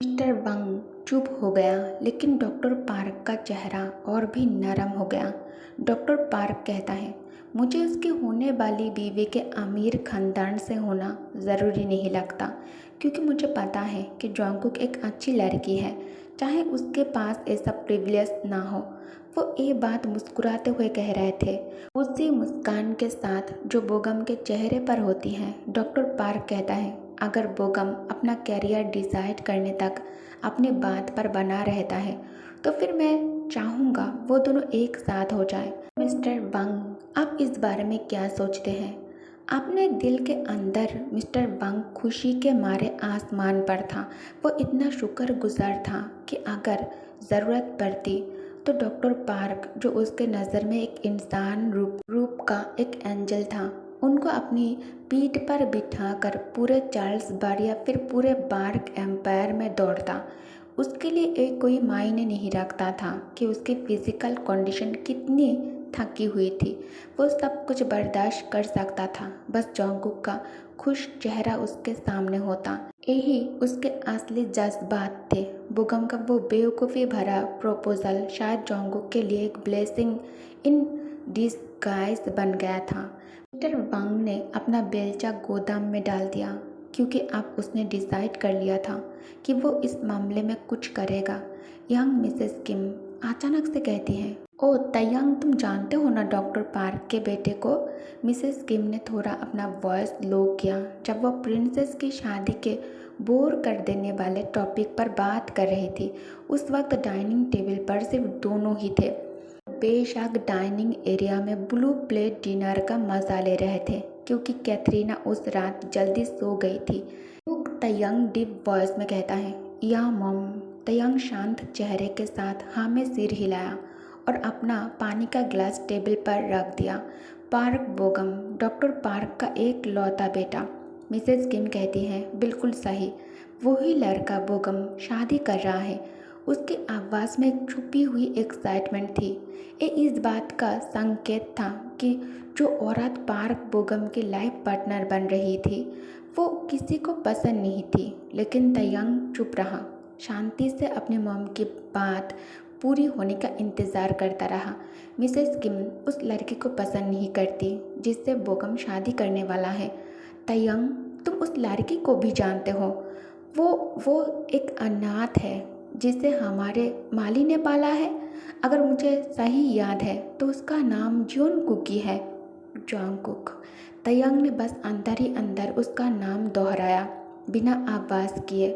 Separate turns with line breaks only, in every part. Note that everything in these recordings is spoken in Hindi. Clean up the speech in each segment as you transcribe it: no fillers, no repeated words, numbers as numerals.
मिस्टर वंग चुप हो गया, लेकिन डॉक्टर पार्क का चेहरा और भी नरम हो गया। डॉक्टर पार्क कहता है, मुझे उसकी होने वाली बीवी के अमीर खानदान से होना ज़रूरी नहीं लगता, क्योंकि मुझे पता है कि जॉन्गकुक एक अच्छी लड़की है, चाहे उसके पास ऐसा प्रिविलेज ना हो। वो ये बात मुस्कुराते हुए कह रहे थे, उसी मुस्कान के साथ जो बोगम के चेहरे पर होती है। डॉक्टर पार्क कहता है, अगर बोगम अपना कैरियर डिसाइड करने तक अपनी बात पर बना रहता है तो फिर मैं चाहूँगा वो दोनों एक साथ हो जाए। मिस्टर वंग, आप इस बारे में क्या सोचते हैं? अपने दिल के अंदर मिस्टर वंग खुशी के मारे आसमान पर था। वो इतना शुक्रगुजार था कि अगर ज़रूरत पड़ती तो डॉक्टर पार्क, जो उसके नज़र में एक इंसान रूप का एक एंजल था, उनको अपनी पीठ पर बिठाकर पूरे चार्ल्स बार या फिर पूरे बार्क एम्पायर में दौड़ता। उसके लिए एक कोई मायने नहीं रखता था कि उसकी फिजिकल कंडीशन कितनी थकी हुई थी। वो सब कुछ बर्दाश्त कर सकता था, बस जॉन्गकुक का खुश चेहरा उसके सामने होता। यही उसके असली जज्बात थे। बोगम का वो बेवकूफ़ी भरा प्रपोजल शायद जॉन्गकुक के लिए एक ब्लेसिंग इन डिस्गाइज बन गया था। मिस्टर वांग ने अपना बेलचा गोदाम में डाल दिया, क्योंकि अब उसने डिसाइड कर लिया था कि वो इस मामले में कुछ करेगा। यंग मिसेस किम अचानक से कहती हैं, ओ तयंग, तुम जानते हो ना डॉक्टर पार्क के बेटे को? मिसेस किम ने थोड़ा अपना वॉइस लो किया जब वो प्रिंसेस की शादी के बोर कर देने वाले टॉपिक पर बात कर रही थी। उस वक्त डाइनिंग टेबल पर सिर्फ दोनों ही थे। बेशक डाइनिंग एरिया में ब्लू प्लेट डिनर का मजा ले रहे थे, क्योंकि कैथरीना उस रात जल्दी सो गई थी। तयंग डीप वॉइस में कहता है, या मॉम। तयंग शांत चेहरे के साथ हाँ में सिर हिलाया और अपना पानी का ग्लास टेबल पर रख दिया। पार्क बोगम, डॉक्टर पार्क का एक लौता बेटा। मिसेस किम कहती है, बिल्कुल सही, वही लड़का बोगम शादी कर रहा है। उसकी आवाज़ में एक छुपी हुई एक्साइटमेंट थी। ये इस बात का संकेत था कि जो औरत पार्क बोगम की लाइफ पार्टनर बन रही थी वो किसी को पसंद नहीं थी। लेकिन तयंग चुप रहा, शांति से अपनी मॉम की बात पूरी होने का इंतज़ार करता रहा। मिसेस किम उस लड़की को पसंद नहीं करती जिससे बोगम शादी करने वाला है। तयंग, तुम उस लड़की को भी जानते हो। वो एक अनाथ है जिसे हमारे माली ने पाला है। अगर मुझे सही याद है तो उसका नाम जॉन्गकुकी है। जॉन्गकुक। तयंग ने बस अंदर ही अंदर उसका नाम दोहराया, बिना आवाज़ किए।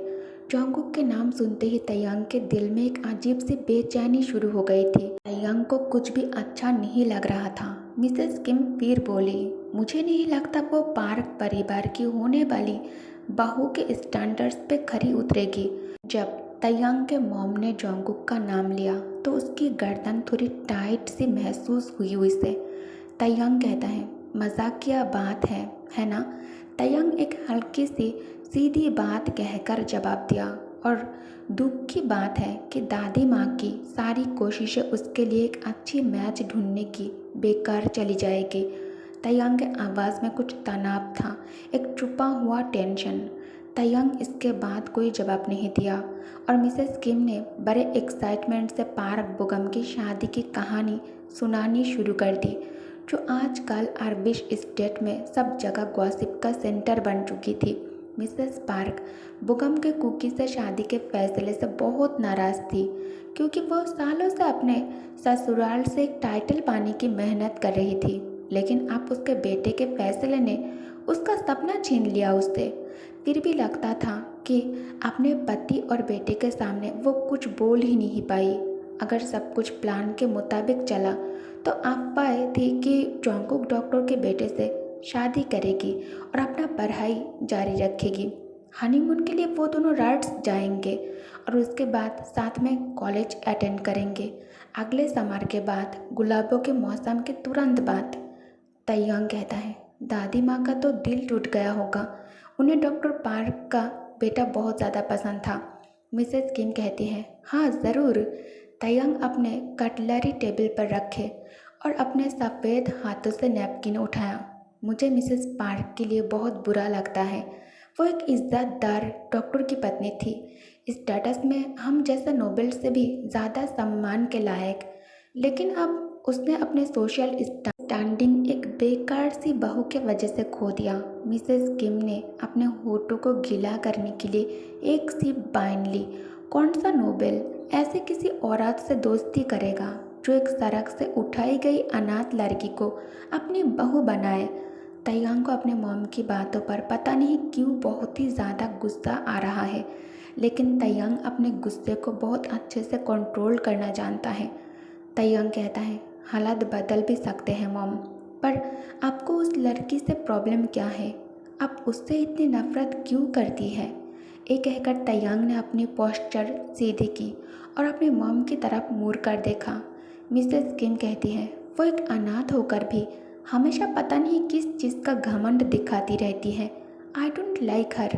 जॉन्गकुक के नाम सुनते ही तयंग के दिल में एक अजीब सी बेचैनी शुरू हो गई थी। तयंग को कुछ भी अच्छा नहीं लग रहा था। मिसेस किम फिर बोली, मुझे नहीं लगता वो पार्क परिवार की होने वाली बहू के स्टैंडर्ड्स पे खरी उतरेगी। जब तयंग के मॉम ने जॉन्गकुक का नाम लिया तो उसकी गर्दन थोड़ी टाइट सी महसूस हुई उसे। तयंग कहता है, मजाकिया बात है ना? तयंग एक हल्की सी सीधी बात कहकर जवाब दिया, और दुख की बात है कि दादी माँ की सारी कोशिशें उसके लिए एक अच्छी मैच ढूंढने की बेकार चली जाएगी। तयंग के आवाज़ में कुछ तनाव था, एक छुपा हुआ टेंशन। तयंग इसके बाद कोई जवाब नहीं दिया और मिसेस किम ने बड़े एक्साइटमेंट से पार्क बोगम की शादी की कहानी सुनानी शुरू कर दी, जो आजकल आर्बिश स्टेट में सब जगह गॉसिप का सेंटर बन चुकी थी। मिसेस पार्क बोगम के कुकी से शादी के फैसले से बहुत नाराज़ थी, क्योंकि वो सालों से अपने ससुराल से एक टाइटल पाने की मेहनत कर रही थी। लेकिन अब उसके बेटे के फैसले ने उसका सपना छीन लिया उससे। फिर भी लगता था कि अपने पति और बेटे के सामने वो कुछ बोल ही नहीं पाई। अगर सब कुछ प्लान के मुताबिक चला तो आप पाए थी कि जॉन्गकुक डॉक्टर के बेटे से शादी करेगी और अपना पढ़ाई जारी रखेगी। हनीमून के लिए वो दोनों राइट्स जाएंगे और उसके बाद साथ में कॉलेज अटेंड करेंगे। अगले समर के बाद, गुलाबों के मौसम के तुरंत बाद। तयंग कहता है, दादी माँ का तो दिल टूट गया होगा। उन्हें डॉक्टर पार्क का बेटा बहुत ज़्यादा पसंद था। मिसेस किम कहती है, हाँ ज़रूर। तयंग अपने कटलरी टेबल पर रखे और अपने सफ़ेद हाथों से नैपकिन उठाया। मुझे मिसेस पार्क के लिए बहुत बुरा लगता है। वो एक इज्जतदार डॉक्टर की पत्नी थी, स्टेटस में हम जैसे नोबेल से भी ज़्यादा सम्मान के लायक। लेकिन अब उसने अपने सोशल स्टैंडिंग एक बेकार सी बहू के वजह से खो दिया। मिसेस किम ने अपने होठों को गीला करने के लिए एक सी बाइन ली। कौन सा नोबेल ऐसे किसी औरत से दोस्ती करेगा जो एक सड़क से उठाई गई अनाथ लड़की को अपनी बहू बनाए। तैयांग को अपने मॉम की बातों पर पता नहीं क्यों बहुत ही ज़्यादा गुस्सा आ रहा है, लेकिन तैयांग अपने गुस्से को बहुत अच्छे से कंट्रोल करना जानता है। तैयांग कहता है, हालात बदल भी सकते हैं मॉम, पर आपको उस लड़की से प्रॉब्लम क्या है? आप उससे इतनी नफरत क्यों करती है? ये कहकर तैयांग ने अपनी पोस्चर सीधी की और अपनी मॉम की तरफ मुड़ कर देखा। मिसेस किम कहती है, वो एक अनाथ होकर भी हमेशा पता नहीं किस चीज़ का घमंड दिखाती रहती है। आई डोंट लाइक हर।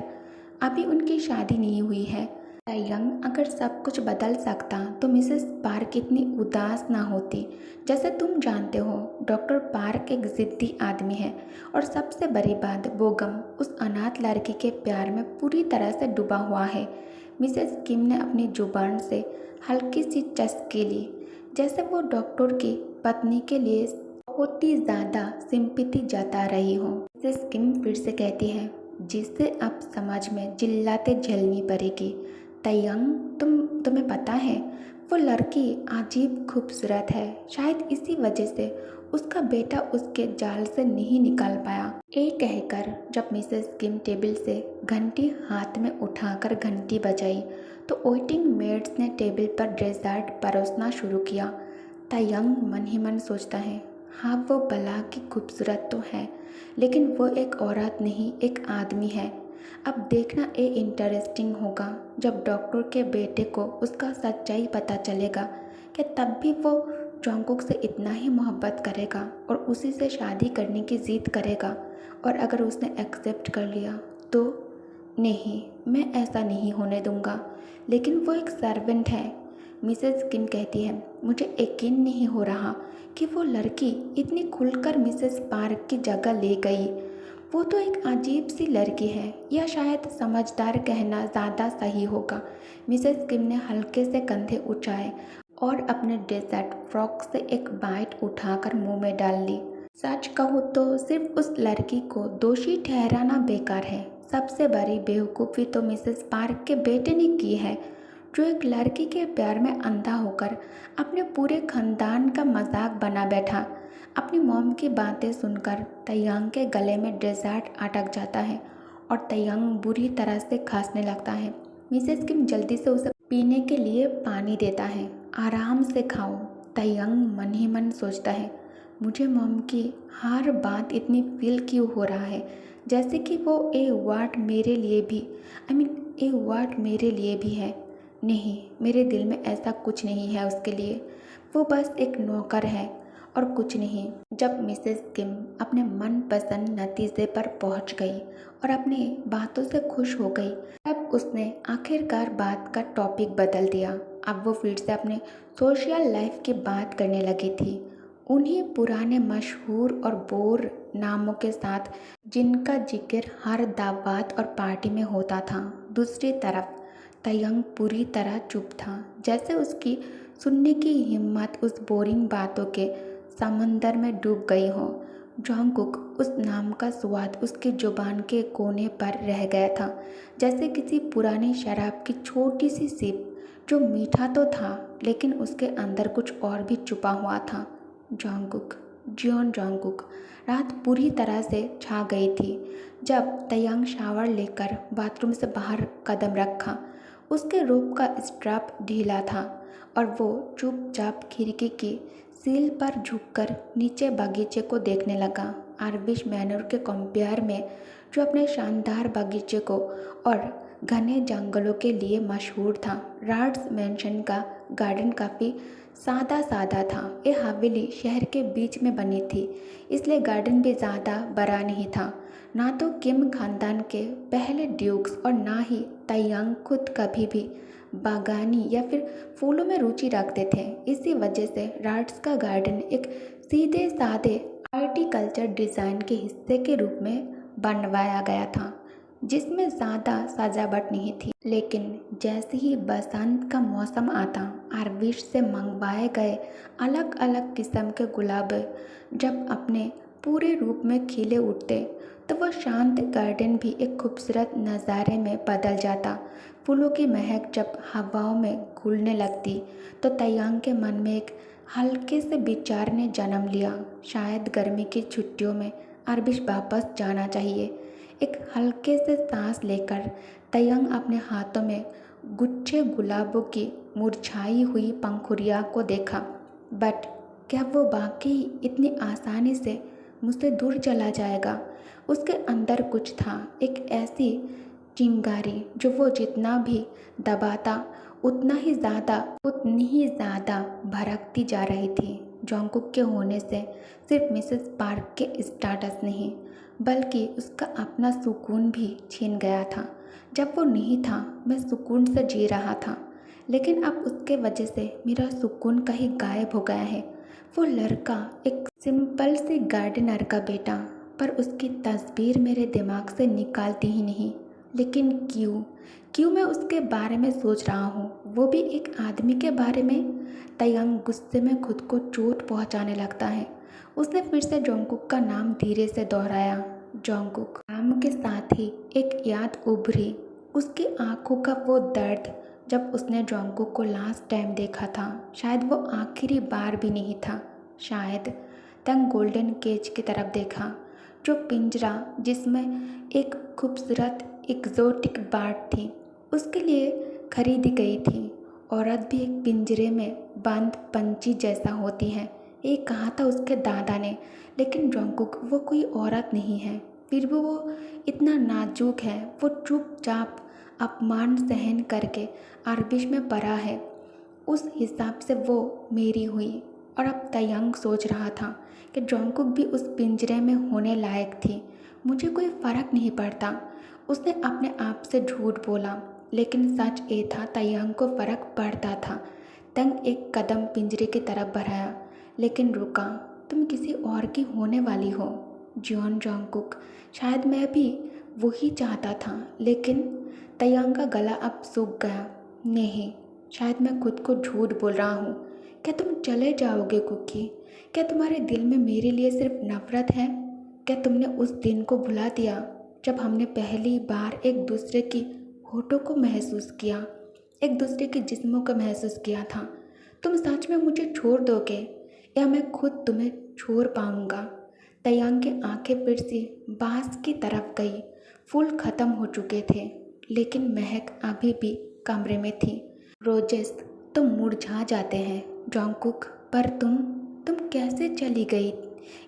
अभी उनकी शादी नहीं हुई है। तैयांग अगर सब कुछ बदल सकता तो मिसेस पार्क इतनी उदास ना होती। जैसे तुम जानते हो, डॉक्टर पार्क एक ज़िद्दी आदमी है और सबसे बड़ी बात, वो गम उस अनाथ लड़की के प्यार में पूरी तरह से डूबा हुआ है। मिसेस किम ने अपनी जुबान से हल्की सी चस्की ली, जैसे वो डॉक्टर की पत्नी के लिए बहुत ही ज़्यादा सिंपैथी जता रही हो। मिसेस किम फिर से कहती है, जिससे अब समझ में चिल्लाते झेलनी पड़ेगी। तैयांग, तुम्हें पता है वो लड़की अजीब खूबसूरत है। शायद इसी वजह से उसका बेटा उसके जाल से नहीं निकल पाया। ये कहकर जब मिसेस किम टेबल से घंटी हाथ में उठाकर घंटी बजाई तो वेटिंग मेड्स ने टेबल पर डेजर्ट परोसना शुरू किया। तैयांग मन ही मन सोचता है, हाँ वो भला की खूबसूरत तो है, लेकिन वो एक औरत नहीं, एक आदमी है। अब देखना ये इंटरेस्टिंग होगा जब डॉक्टर के बेटे को उसका सच्चाई पता चलेगा कि तब भी वो जोंगकुक से इतना ही मोहब्बत करेगा और उसी से शादी करने की जिद करेगा। और अगर उसने एक्सेप्ट कर लिया तो नहीं, मैं ऐसा नहीं होने दूंगा। लेकिन वो एक सर्वेंट है। मिसेस किम कहती है, मुझे यकीन नहीं हो रहा कि वो लड़की इतनी खुलकर मिसेस पार्क की जगह ले गई। वो तो एक अजीब सी लड़की है, या शायद समझदार कहना ज़्यादा सही होगा। मिसेस किम ने हल्के से कंधे उठाए और अपने डेजर्ट फ्रॉक से एक बाइट उठाकर मुंह में डाल ली। सच कहूँ तो सिर्फ उस लड़की को दोषी ठहराना बेकार है। सबसे बड़ी बेवकूफ़ी तो मिसेस पार्क के बेटे ने की है, जो एक लड़की के प्यार में अंधा होकर अपने पूरे खानदान का मजाक बना बैठा। अपनी मॉम की बातें सुनकर तैयांग के गले में डेजर्ट अटक जाता है और तैयांग बुरी तरह से खांसने लगता है। मिसेस किम जल्दी से उसे पीने के लिए पानी देता है। आराम से खाओ। तैयांग मन ही मन सोचता है, मुझे मॉम की हर बात इतनी फील क्यों हो रहा है, जैसे कि वो ए वर्ड मेरे लिए भी ए वर्ड मेरे लिए भी है। नहीं, मेरे दिल में ऐसा कुछ नहीं है उसके लिए। वो बस एक नौकर है और कुछ नहीं। जब मिसेस किम अपने मनपसंद नतीजे पर पहुंच गई और अपनी बातों से खुश हो गई, तब उसने आखिरकार बात का टॉपिक बदल दिया। अब वो फिर से अपने सोशल लाइफ की बात करने लगी थी, उन्हीं पुराने मशहूर और बोर नामों के साथ जिनका जिक्र हर दावत और पार्टी में होता था। दूसरी तरफ तैयांग पूरी तरह चुप था, जैसे उसकी सुनने की हिम्मत उस बोरिंग बातों के समंदर में डूब गई हो। जोंगकुक, उस नाम का स्वाद उसकी जुबान के कोने पर रह गया था, जैसे किसी पुरानी शराब की छोटी सी सिप, जो मीठा तो था लेकिन उसके अंदर कुछ और भी छुपा हुआ था। Jungkook, Jeon Jungkook. रात पूरी तरह से छा गई थी जब तैयांग शावर लेकर बाथरूम से बाहर कदम रखा। उसके रोब का स्ट्रैप ढीला था और वो चुपचाप खिड़की की सील पर झुककर नीचे बगीचे को देखने लगा। आर्विश मैनर के कंपेयर में, जो अपने शानदार बगीचे को और घने जंगलों के लिए मशहूर था, रार्ड्स मैंशन का गार्डन काफ़ी सादा सादा था। ये हवेली शहर के बीच में बनी थी, इसलिए गार्डन भी ज़्यादा बड़ा नहीं था। ना तो किम खानदान के पहले ड्यूक्स और ना ही तैयांग खुद कभी भी बागानी या फिर फूलों में रुचि रखते थे। इसी वजह से रार्ड्स का गार्डन एक सीधे साधे आर्टिकल्चर डिज़ाइन के हिस्से के रूप में बनवाया गया था। जिसमें ज़्यादा सजावट नहीं थी। लेकिन जैसे ही बसंत का मौसम आता, आरविश से मंगवाए गए अलग अलग किस्म के गुलाब जब अपने पूरे रूप में खिले उठते, तो वह शांत गार्डन भी एक खूबसूरत नज़ारे में बदल जाता। फूलों की महक जब हवाओं में घुलने लगती, तो तैयांग के मन में एक हल्के से विचार ने जन्म लिया। शायद गर्मी की छुट्टियों में आरबिश वापस जाना चाहिए। एक हल्के से सांस लेकर तैयांग अपने हाथों में गुच्छे गुलाबों की मुरझाई हुई पंखुड़ियों को देखा। बट क्या वो वाकई इतनी आसानी से मुझसे दूर चला जाएगा? उसके अंदर कुछ था, एक ऐसी चिंगारी जो वो जितना भी दबाता उतनी ही ज़्यादा भड़कती जा रही थी। जॉन्गकुक के होने से सिर्फ मिसेस पार्क के स्टेटस नहीं, बल्कि उसका अपना सुकून भी छीन गया था। जब वो नहीं था, मैं सुकून से जी रहा था, लेकिन अब उसके वजह से मेरा सुकून कहीं गायब हो गया है। वो लड़का एक सिंपल सी गार्डनर का बेटा, पर उसकी तस्वीर मेरे दिमाग से निकालती ही नहीं। लेकिन क्यों मैं उसके बारे में सोच रहा हूँ, वो भी एक आदमी के बारे में? तयंग गुस्से में खुद को चोट पहुँचाने लगता है। उसने फिर से जोंगकुक का नाम धीरे से दोहराया। जोंगकुक नाम के साथ ही एक याद उभरी, उसकी आंखों का वो दर्द जब उसने जोंगकुक को लास्ट टाइम देखा था। शायद वो आखिरी बार भी नहीं था। शायद तंग गोल्डन केज की तरफ देखा, जो पिंजरा जिसमें एक खूबसूरत एग्जोटिक बर्ड थी उसके लिए खरीदी गई थी। औरत भी एक पिंजरे में बंद पंछी जैसा होती है, ये कहा था उसके दादा ने। लेकिन जोंगकुक वो कोई औरत नहीं है, फिर भी वो इतना नाजुक है। वो चुपचाप अपमान सहन करके आरबिश में पड़ा है। उस हिसाब से वो मेरी हुई। और अब तयंग सोच रहा था कि जोंगकुक भी उस पिंजरे में होने लायक थी। मुझे कोई फ़र्क नहीं पड़ता, उसने अपने आप से झूठ बोला। लेकिन सच ये था, तयंग को फ़र्क पड़ता था। तंग एक कदम पिंजरे की तरफ बढ़ाया, लेकिन रुका। तुम किसी और की होने वाली हो जियोन जोंगकुक। शायद मैं भी वही चाहता था, लेकिन तयंग का गला अब सूख गया। नहीं, शायद मैं खुद को झूठ बोल रहा हूँ। क्या तुम चले जाओगे कुकी? क्या तुम्हारे दिल में मेरे लिए सिर्फ नफरत है? क्या तुमने उस दिन को भुला दिया जब हमने पहली बार एक दूसरे की होठों को महसूस किया, एक दूसरे के जिस्मों को महसूस किया था? तुम सच में मुझे छोड़ दोगे या मैं खुद तुम्हें छोड़ पाऊंगा? तयंग की आंखें फिर से बांस की तरफ गई। फूल खत्म हो चुके थे, लेकिन महक अभी भी कमरे में थी। रोजेस तो मुरझा जाते हैं जोंगकुक, पर तुम कैसे चली गई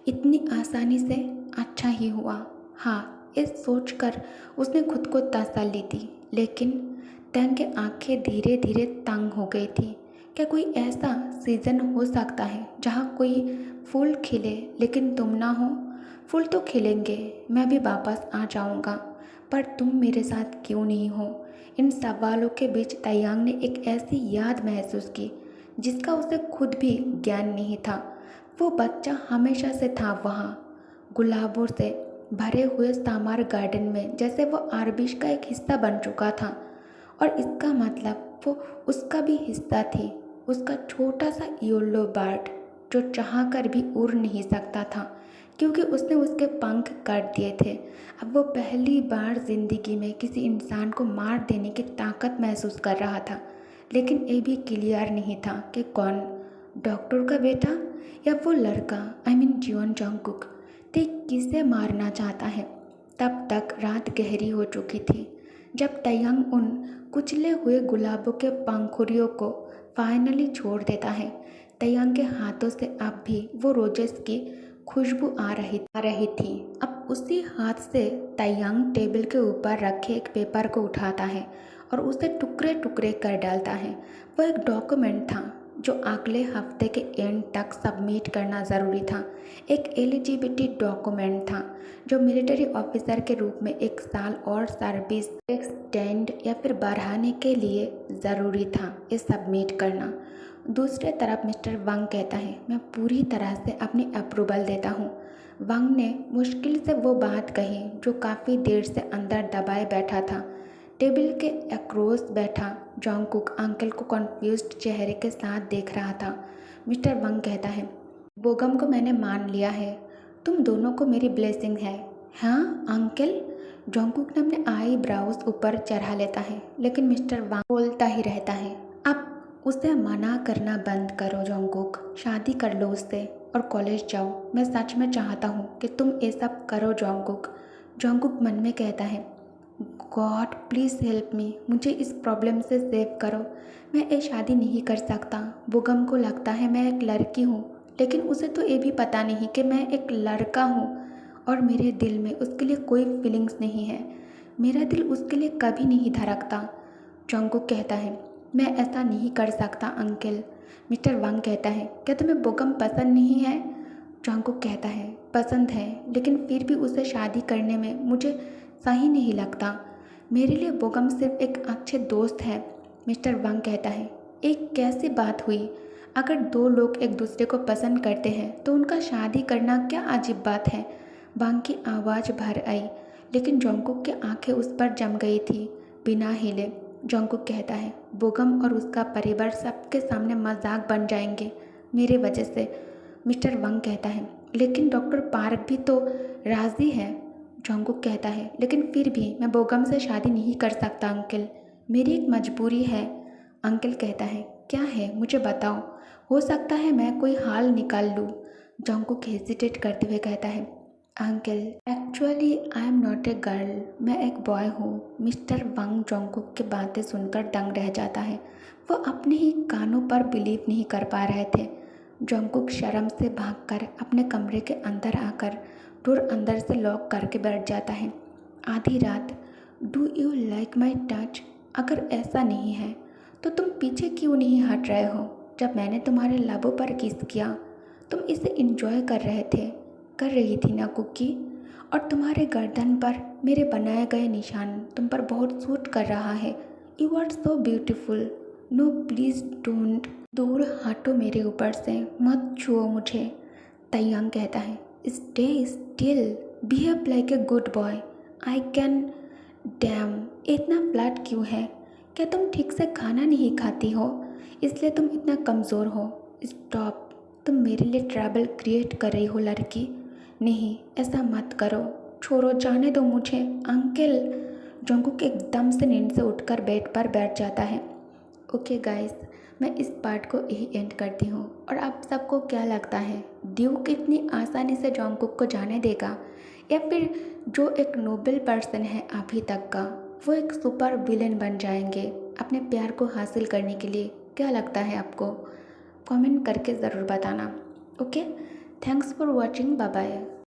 इतनी आसानी से? अच्छा ही हुआ। हाँ, इस सोचकर उसने खुद को तसल्ली दी। लेकिन तंग की आंखें धीरे धीरे तंग हो गई थी। क्या कोई ऐसा सीज़न हो सकता है जहाँ कोई फूल खिले लेकिन तुम ना हो? फूल तो खिलेंगे, मैं भी वापस आ जाऊँगा, पर तुम मेरे साथ क्यों नहीं हो? इन सवालों के बीच तयंग ने एक ऐसी याद महसूस की जिसका उसे खुद भी ज्ञान नहीं था। वो बच्चा हमेशा से था वहाँ, गुलाबों से भरे हुए सामार गार्डन में, जैसे वो आरबिश का एक हिस्सा बन चुका था। और इसका मतलब वो उसका भी हिस्सा थी, उसका छोटा सा येलो बर्ड जो चाह कर भी उड़ नहीं सकता था, क्योंकि उसने उसके पंख काट दिए थे। अब वो पहली बार जिंदगी में किसी इंसान को मार देने की ताकत महसूस कर रहा था। लेकिन ये भी क्लियर नहीं था कि कौन, डॉक्टर का बेटा या वो लड़का, आई मीन जियोन जोंगकुक, ते किसे मारना चाहता है। तब तक रात गहरी हो चुकी थी जब तयंग उन कुचले हुए गुलाबों के पंखुड़ियों को फाइनली छोड़ देता है। तयंग के हाथों से अब भी वो रोजेस की खुशबू आ रही थी। अब उसी हाथ से तयंग टेबल के ऊपर रखे एक पेपर को उठाता है और उसे टुकड़े टुकड़े कर डालता है। वो एक डॉक्यूमेंट था जो अगले हफ्ते के एंड तक सबमिट करना ज़रूरी था। एक एलिजिबिलिटी डॉक्यूमेंट था जो मिलिट्री ऑफिसर के रूप में 1 साल और सर्विस एक्सटेंड या फिर बढ़ाने के लिए ज़रूरी था ये सबमिट करना। दूसरे तरफ मिस्टर वांग कहता है, मैं पूरी तरह से अपनी अप्रूवल देता हूँ, वांग ने मुश्किल से वो बात कही जो काफ़ी देर से अंदर दबाए बैठा था। टेबल के अक्रॉस बैठा जॉन्गकुक अंकल को कन्फ्यूज्ड चेहरे के साथ देख रहा था। मिस्टर वांग कहता है, बोगम को मैंने मान लिया है। तुम दोनों को मेरी ब्लेसिंग है। हाँ अंकल। जॉन्गकुक ने अपने आई ब्राउज ऊपर चढ़ा लेता है, लेकिन मिस्टर वांग बोलता ही रहता है, अब उसे मना करना बंद करो जॉन्गकुक, शादी कर लो उससे और कॉलेज जाओ। मैं सच में चाहता हूँ कि तुम ये सब करो जॉन्गकुक। जॉन्गकुक मन में कहता है, गॉड प्लीज़ हेल्प मी, मुझे इस प्रॉब्लम से सेव करो। मैं ये शादी नहीं कर सकता। बोगम को लगता है मैं एक लड़की हूँ, लेकिन उसे तो ये भी पता नहीं कि मैं एक लड़का हूँ और मेरे दिल में उसके लिए कोई फीलिंग्स नहीं है। मेरा दिल उसके लिए कभी नहीं धड़कता। जॉन्गकुक कहता है, मैं ऐसा नहीं कर सकता अंकल। मिस्टर वांग कहता है, क्या तुम्हें बोगम पसंद नहीं है? जॉन्गकुक कहता है, पसंद है, लेकिन फिर भी उसे शादी करने में मुझे सही नहीं लगता। मेरे लिए बोगम सिर्फ एक अच्छे दोस्त है। मिस्टर वांग कहता है, एक कैसी बात हुई? अगर दो लोग एक दूसरे को पसंद करते हैं तो उनका शादी करना क्या अजीब बात है? वांग की आवाज़ भर आई, लेकिन जॉन्गकुक की आंखें उस पर जम गई थी। बिना हिले जॉन्गकुक कहता है, बोगम और उसका परिवार सबके सामने मजाक बन जाएंगे मेरे वजह से। मिस्टर वांग कहता है, लेकिन डॉक्टर पार्क भी तो राज़ी है। जॉन्गकुक कहता है, लेकिन फिर भी मैं बोगम से शादी नहीं कर सकता अंकल, मेरी एक मजबूरी है। अंकल कहता है, क्या है मुझे बताओ, हो सकता है मैं कोई हाल निकाल लूँ। जॉन्गकुक हेजिटेट करते हुए कहता है, uncle actually I am not a girl, मैं एक बॉय हूँ। मिस्टर वांग जॉन्गकुक की बातें सुनकर दंग रह जाता है। वो अपने ही कानों पर बिलीव नहीं कर पा रहे थे। जॉन्गकुक शर्म से भागकर अपने कमरे के अंदर आकर डोर अंदर से लॉक करके बैठ जाता है। आधी रात, do you like my touch? अगर ऐसा नहीं है तो तुम पीछे क्यों नहीं हट रहे हो? जब मैंने तुम्हारे लबों पर किस किया तुम इसे इंजॉय कर रही थी ना कुकी? और तुम्हारे गर्दन पर मेरे बनाए गए निशान तुम पर बहुत सूट कर रहा है। You are so beautiful. No please don't. दूर हटो मेरे ऊपर से, मत छुओ मुझे। तैयांग कहता है, stay still, behave like a good boy. I can. Dam, इतना फ्लैट क्यों है? क्या तुम ठीक से खाना नहीं खाती हो इसलिए तुम इतना कमज़ोर हो? स्टॉप, तुम मेरे लिए ट्रबल क्रिएट कर रही हो लड़की। नहीं, ऐसा मत करो, छोड़ो, जाने दो मुझे अंकल। जॉन्गकुक एकदम से नींद से उठकर बेड पर बैठ जाता है। ओके गाइस, मैं इस पार्ट को यही एंड करती हूँ। और आप सबको क्या लगता है, ड्यूक इतनी आसानी से जॉन्गकुक को जाने देगा, या फिर जो एक नोबल पर्सन है अभी तक का, वो एक सुपर विलेन बन जाएंगे अपने प्यार को हासिल करने के लिए? क्या लगता है आपको? कमेंट करके ज़रूर बताना। Okay, thanks for watching, bye bye.